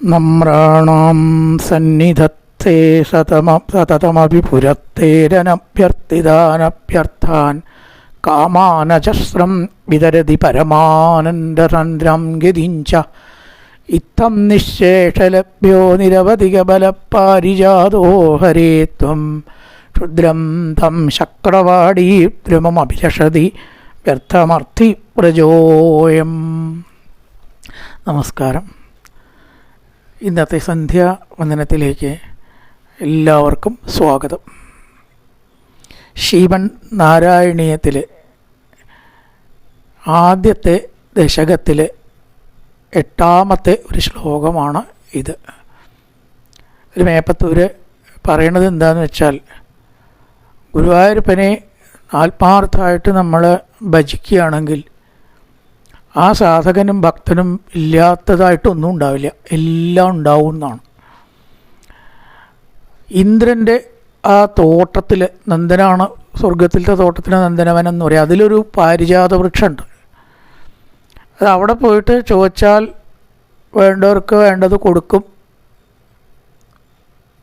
നമ്രാണാം സന്നിധത്തെ സതതമഭിപുരത്തേരനഭ്യർത്ഥിതാനഭ്യർത്ഥാൻ കാമാനജസ്രം വിതരതി പരമാനന്ദതന്ത്രം ഗതിഞ്ച ഇത്തം നിശേഷലഭ്യോ നിരവധികബലപാരിജാതോ ഹരേ ത്വം ക്ഷുദ്രം തം ശക്രവാടീദ്രുമമഭിലഷതി വ്യർത്ഥമർത്ഥി പ്രജോയം. നമസ്കാരം. ഇന്നത്തെ സന്ധ്യാവന്ദനത്തിലേക്ക് എല്ലാവർക്കും സ്വാഗതം. ശ്രീമൻ നാരായണീയത്തിലെ ആദ്യത്തെ ദശകത്തിലെ 8ാമത്തെ ഒരു ശ്ലോകമാണ് ഇത്. ഒരു മേപ്പത്തൂര് പറയണത് എന്താണെന്ന് വെച്ചാൽ, ഗുരുവായൂരപ്പനെ ആത്മാർത്ഥമായിട്ട് നമ്മൾ ഭജിക്കുകയാണെങ്കിൽ ആ സാധകനും ഭക്തനും ഇല്ലാത്തതായിട്ടൊന്നും ഉണ്ടാവില്ല, എല്ലാം ഉണ്ടാവും എന്നാണ്. ഇന്ദ്രൻ്റെ ആ തോട്ടത്തിൽ, നന്ദനാണ് സ്വർഗത്തിലത്തെ തോട്ടത്തിന് നന്ദനവൻ എന്ന് പറയും, അതിലൊരു പാരിജാത വൃക്ഷമുണ്ട്. അത് അവിടെ പോയിട്ട് ചോദിച്ചാൽ വേണ്ടവർക്ക് വേണ്ടത് കൊടുക്കും.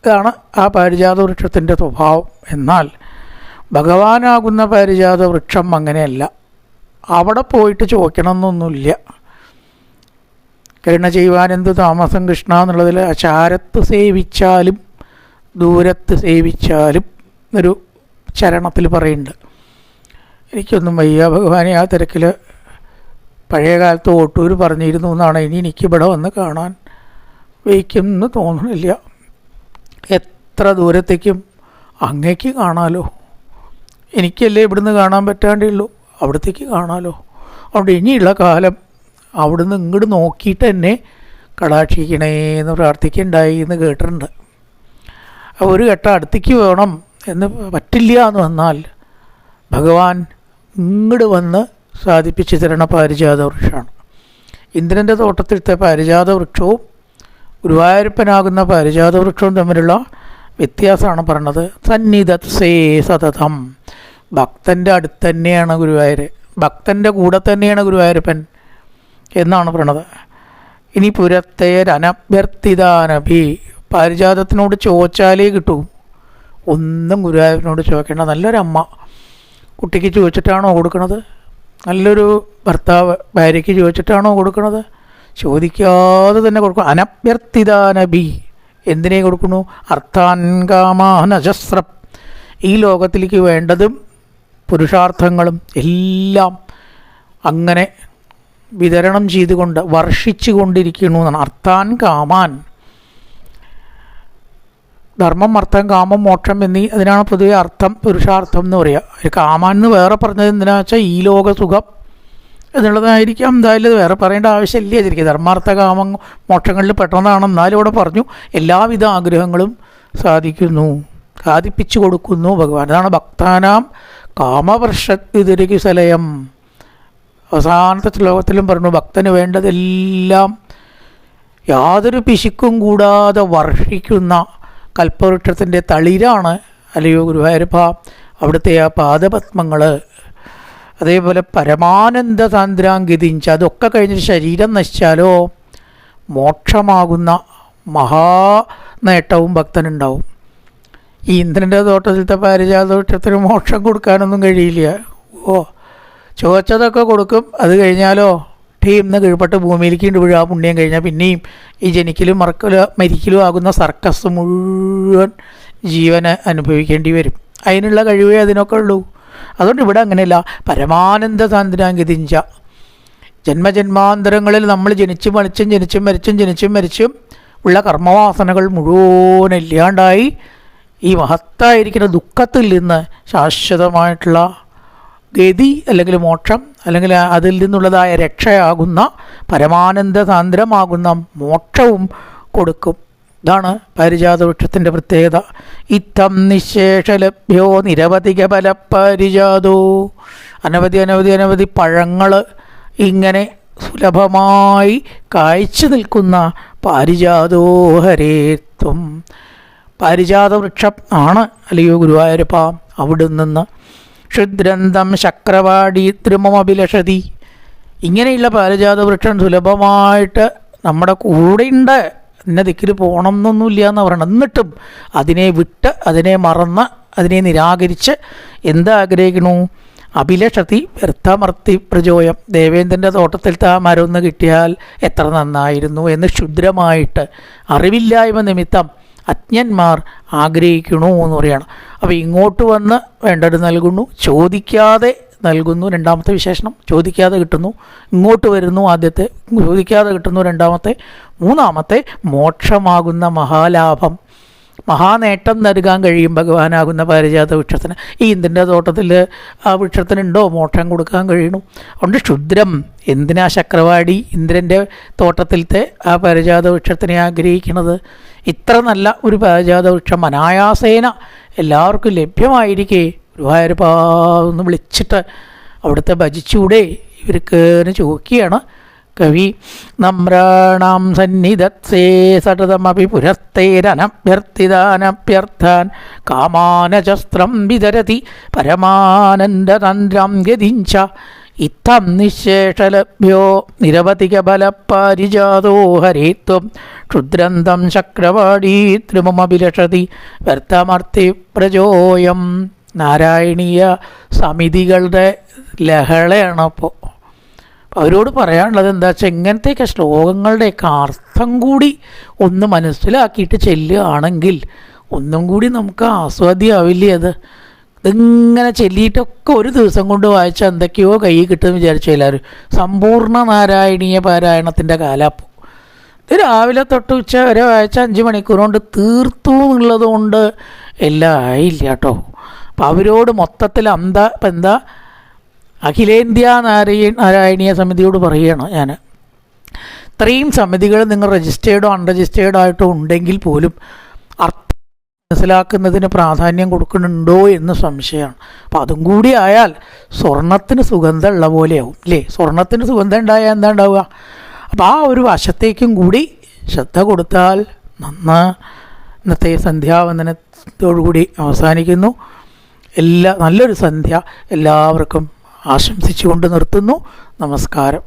ഇതാണ് ആ പാരിജാത വൃക്ഷത്തിൻ്റെ സ്വഭാവം. എന്നാൽ ഭഗവാനാകുന്ന പാരിജാത വൃക്ഷം അങ്ങനെയല്ല. അവിടെ പോയിട്ട് ചോദിക്കണമെന്നൊന്നുമില്ല. കരുണ ചെയ്യുവാനെന്ത് താമസം കൃഷ്ണ എന്നുള്ളതിൽ ചാരത്ത് സേവിച്ചാലും ദൂരത്ത് സേവിച്ചാലും ഒരു ചരണത്തിൽ പറയുന്നുണ്ട്. എനിക്കൊന്നും വയ്യ ഭഗവാനെ, ആ തിരക്കിൽ പഴയ കാലത്ത് ഓട്ടൂർ പറഞ്ഞിരുന്നു എന്നാണ്. ഇനി എനിക്ക് ഇവിടെ വന്ന് കാണാൻ വയ്ക്കുമെന്ന് തോന്നണില്ല. എത്ര ദൂരത്തേക്കും അങ്ങേക്ക് കാണാമല്ലോ, എനിക്കല്ലേ ഇവിടുന്ന് കാണാൻ പറ്റാണ്ടേ ഉള്ളൂ, അവിടത്തേക്ക് കാണാമല്ലോ. അതുകൊണ്ട് ഇനിയുള്ള കാലം അവിടുന്ന് ഇങ്ങോട്ട് നോക്കിയിട്ട് എന്നെ കടാക്ഷിക്കണേന്ന് പ്രാർത്ഥിക്കണ്ടായി എന്ന് കേട്ടിട്ടുണ്ട്. ഒരു ഘട്ടം അടുത്തേക്ക് വേണം എന്ന് പറ്റില്ല എന്ന് വന്നാൽ ഭഗവാൻ ഇങ്ങോട്ട് വന്ന് സാധിപ്പിച്ച് തരണ പാരിജാത വൃക്ഷമാണ്. ഇന്ദ്രൻ്റെ തോട്ടത്തിലത്തെ പാരിജാത വൃക്ഷവും ഗുരുവായൂരപ്പനാകുന്ന പാരിജാത വൃക്ഷവും തമ്മിലുള്ള വ്യത്യാസമാണ് പറഞ്ഞത്. സന്നിധത്സേ സതതം, ഭക്തൻ്റെ അടുത്ത് തന്നെയാണ് ഗുരുവായൂർ, ഭക്തൻ്റെ കൂടെ തന്നെയാണ് ഗുരുവായൂരപ്പൻ എന്നാണ് പറയണത്. ഇനി പുരത്തേരനഭ്യർത്ഥിതാനഭി, പാരിജാതത്തിനോട് ചോദിച്ചാലേ കിട്ടൂ. ഒന്നും ഗുരുവായൂരപ്പനോട് ചോദിക്കേണ്ട. നല്ലൊരമ്മ കുട്ടിക്ക് ചോദിച്ചിട്ടാണോ കൊടുക്കണത്? നല്ലൊരു ഭർത്താവ് ഭാര്യയ്ക്ക് ചോദിച്ചിട്ടാണോ കൊടുക്കണത്? ചോദിക്കാതെ തന്നെ കൊടുക്കണം. അനഭ്യർത്ഥിതാനഭി, എന്തിനേ കൊടുക്കണു? അർത്ഥാൻ കാമാനജസ്രം, ഈ ലോകത്തിലേക്ക് വേണ്ടതും പുരുഷാർത്ഥങ്ങളും എല്ലാം അങ്ങനെ വിതരണം ചെയ്തുകൊണ്ട് വർഷിച്ചു കൊണ്ടിരിക്കുന്നു എന്നാണ്. അർത്ഥാൻ കാമാൻ, ധർമ്മം അർത്ഥം കാമം മോക്ഷം എന്നീ അതിനാണ് പൊതുവെ അർത്ഥം പുരുഷാർത്ഥം എന്ന് പറയുക. കാമാൻ എന്ന് വേറെ പറഞ്ഞത് എന്തിനാണെന്ന് വെച്ചാൽ ഈ ലോക സുഖം എന്നുള്ളതായിരിക്കാം. എന്തായാലും വേറെ പറയേണ്ട ആവശ്യമില്ല. ശരിക്കും ധർമാർത്ഥ കാമ മോക്ഷങ്ങളിൽ പെട്ടെന്നാണ്. എന്നാലും ഇവിടെ പറഞ്ഞു എല്ലാവിധ ആഗ്രഹങ്ങളും സാധിപ്പിച്ചു കൊടുക്കുന്നു ഭഗവാൻ. അതാണ് ഭക്താനാം കാമവർഷത്തിരികുസലയം. അവസാനത്തെ ശ്ലോകത്തിലും പറഞ്ഞു, ഭക്തന് വേണ്ടതെല്ലാം യാതൊരു പിശുക്കും കൂടാതെ വർഷിക്കുന്ന കൽപ്പവൃക്ഷത്തിൻ്റെ തളിരാണ് അല്ലയോ ഗുരുവായൂരപ്പ അവിടുത്തെ ആ പാദപത്മങ്ങൾ. അതേപോലെ പരമാനന്ദ സാന്ദ്രാംഗതിഞ്ച, അതൊക്കെ കഴിഞ്ഞിട്ട് ശരീരം നശിച്ചാലോ മോക്ഷമാകുന്ന മഹാനേട്ടവും ഭക്തനുണ്ടാവും. ഈ ഇന്ദ്രൻ്റെ തോട്ടത്തിലത്തെ പാരിജാത വൃക്ഷത്തിന് മോക്ഷം കൊടുക്കാനൊന്നും കഴിയില്ല. ചോദിച്ചതൊക്കെ കൊടുക്കും. അത് കഴിഞ്ഞാലോ ടീംന്ന് കീഴ്പെട്ട് ഭൂമിയിലേക്ക് വീഴാ പുണ്യം കഴിഞ്ഞാൽ പിന്നെയും ഈ ജനിക്കലും മരിക്കലും ആകുന്ന സർക്കസ് മുഴുവൻ ജീവന് അനുഭവിക്കേണ്ടി വരും. അതിനുള്ള കഴിവേ അതിനൊക്കെ ഉള്ളൂ. അതുകൊണ്ട് ഇവിടെ അങ്ങനെയല്ല. പരമാനന്ദ സാന്ദ്രാംഗതിഞ്ച, ജന്മജന്മാന്തരങ്ങളിൽ നമ്മൾ ജനിച്ചും മരിച്ചും ഉള്ള കർമ്മവാസനകൾ മുഴുവൻ ഇല്ലാണ്ടായി ഈ മഹത്തായിരിക്കുന്ന ദുഃഖത്തിൽ നിന്ന് ശാശ്വതമായിട്ടുള്ള ഗതി അല്ലെങ്കിൽ മോക്ഷം അല്ലെങ്കിൽ അതിൽ നിന്നുള്ളതായ രക്ഷയാകുന്ന പരമാനന്ദ സാന്ദ്രമാകുന്ന മോക്ഷവും കൊടുക്കും. ഇതാണ് പാരിജാത വൃക്ഷത്തിൻ്റെ പ്രത്യേകത. ഇത്തം നിശേഷലഭ്യോ നിരവധിക ബലപാരിജാതോ, അനവധി പഴങ്ങൾ ഇങ്ങനെ സുലഭമായി കായ്ച്ചു നിൽക്കുന്ന പാരിജാതോ ഹരേത്വം, പാരിജാത വൃക്ഷം ആണ് അല്ലയോ ഗുരുവായൂരപ്പ. അവിടെ നിന്ന് ക്ഷുദ്രന്തം ശക്രവാടി ത്രിമമഭിലഷതി, ഇങ്ങനെയുള്ള പാരിജാത വൃക്ഷം സുലഭമായിട്ട് നമ്മുടെ കൂടെയുണ്ട് ഇന്ന ദിക്കിൽ പോകണം എന്നൊന്നുമില്ല എന്ന് പറയണം. എന്നിട്ടും അതിനെ വിട്ട്, അതിനെ മറന്ന്, അതിനെ നിരാകരിച്ച് എന്താഗ്രഹിക്കണു? അഭിലഷതി വ്യർത്ഥമർത്തി പ്രചോയം. ദേവേന്ദ്രൻ്റെ തോട്ടത്തിലത്തെ ആ മരം ഒന്ന് കിട്ടിയാൽ എത്ര നന്നായിരുന്നു എന്ന് ക്ഷുദ്രമായിട്ട് അറിവില്ലായ്മ നിമിത്തം അജ്ഞന്മാർ ആഗ്രഹിക്കണു എന്ന് പറയുകയാണ്. അപ്പോൾ ഇങ്ങോട്ട് വന്ന് വേണ്ടത് നൽകുന്നു, ചോദിക്കാതെ നൽകുന്നു രണ്ടാമത്തെ വിശേഷണം. ചോദിക്കാതെ കിട്ടുന്നു. ഇങ്ങോട്ട് വരുന്നു ആദ്യത്തെ, ചോദിക്കാതെ കിട്ടുന്നു രണ്ടാമത്തെ. മൂന്നാമത്തെ മോക്ഷമാകുന്ന മഹാലാഭം, മഹാനേട്ടം നൽകാൻ കഴിയും ഭഗവാനാകുന്ന പാരിജാത വൃക്ഷത്തിന്. ഈ ഇന്ദ്രൻ്റെ തോട്ടത്തിൽ ആ വൃക്ഷത്തിനുണ്ടോ മോക്ഷം കൊടുക്കാൻ കഴിയണു? അതുകൊണ്ട് ക്ഷുദ്രം. എന്തിനാ ചക്രവാടി ഇന്ദ്രൻ്റെ തോട്ടത്തിലത്തെ ആ പാരിജാത വൃക്ഷത്തിനെ ആഗ്രഹിക്കുന്നത്? ഇത്ര നല്ല ഒരു പാരിജാത വൃക്ഷം അനായാസേന എല്ലാവർക്കും ലഭ്യമായിരിക്കെ ഗുരുവായൂരപ്പാ ഒന്ന് വിളിച്ചിട്ട് അവിടുത്തെ ഭജിച്ചൂടെ ഇവർക്ക് ചോദിക്കുകയാണ് കവി. നമ്രാണാം സന്നിധത്സേ സതതമപി പുരസ്തൈരനഭ്യർത്ഥിതാനഭ്യർത്ഥാൻ കാമാനശസ്ത്രം വിതരതി പരമാനന്ദതന്ത്രം ഗതിഞ്ച ഇത്തം നിശേഷലഭ്യോ നിരവധികബലപാരിജാതോ ഹരേത്വം ക്ഷുദ്രന്തം ചക്രവാടീ ത്രിമമഭിലഷതി വ്യർത്ഥമർത്തി പ്രചോയം. നാരായണീയ സമിതികളുടെ ലഹളയാണ് അപ്പോൾ. അവരോട് പറയാനുള്ളത് എന്താ വെച്ചാൽ ഇങ്ങനത്തെയൊക്കെ ശ്ലോകങ്ങളുടെയൊക്കെ അർത്ഥം കൂടി ഒന്ന് മനസ്സിലാക്കിയിട്ട് ചെല്ലുകയാണെങ്കിൽ ഒന്നും കൂടി നമുക്ക് ആസ്വാദ്യമാവില്ലേ അത്? ഇതിങ്ങനെ ചെല്ലിയിട്ടൊക്കെ ഒരു ദിവസം കൊണ്ട് വായിച്ചാൽ എന്തൊക്കെയോ കയ്യിൽ കിട്ടുമെന്ന് വിചാരിച്ചു എല്ലാവരും. സമ്പൂർണ്ണ നാരായണീയ പാരായണത്തിൻ്റെ കാലാപ്പോൾ ഇത് രാവിലെ തൊട്ട് ഉച്ച വരെ വായിച്ച 5 മണിക്കൂർ കൊണ്ട് തീർത്തു എന്നുള്ളത് കൊണ്ട് എല്ലാം ആയില്ല കേട്ടോ. അപ്പം അവരോട് മൊത്തത്തിൽ എന്താ അഖിലേന്ത്യാ നാരായണീയ സമിതിയോട് പറയുകയാണ് ഞാൻ, ഇത്രയും സമിതികൾ നിങ്ങൾ രജിസ്റ്റേർഡോ അൺരജിസ്റ്റേർഡോ ആയിട്ടോ ഉണ്ടെങ്കിൽ പോലും അർത്ഥം മനസ്സിലാക്കുന്നതിന് പ്രാധാന്യം കൊടുക്കുന്നുണ്ടോ എന്ന് സംശയമാണ്. അപ്പോൾ അതും കൂടി ആയാൽ സ്വർണത്തിന് സുഗന്ധമുള്ള പോലെയാവും അല്ലേ? സ്വർണത്തിന് സുഗന്ധം ഉണ്ടായാൽ എന്താ ഉണ്ടാവുക? അപ്പോൾ ആ ഒരു വശത്തേക്കും കൂടി ശ്രദ്ധ കൊടുത്താൽ ഇന്നത്തെ സന്ധ്യാവന്ദനത്തോടുകൂടി അവസാനിക്കുന്നു. നല്ലൊരു സന്ധ്യ എല്ലാവർക്കും ആശംസിച്ചുകൊണ്ട് നിർത്തുന്നു. നമസ്കാരം.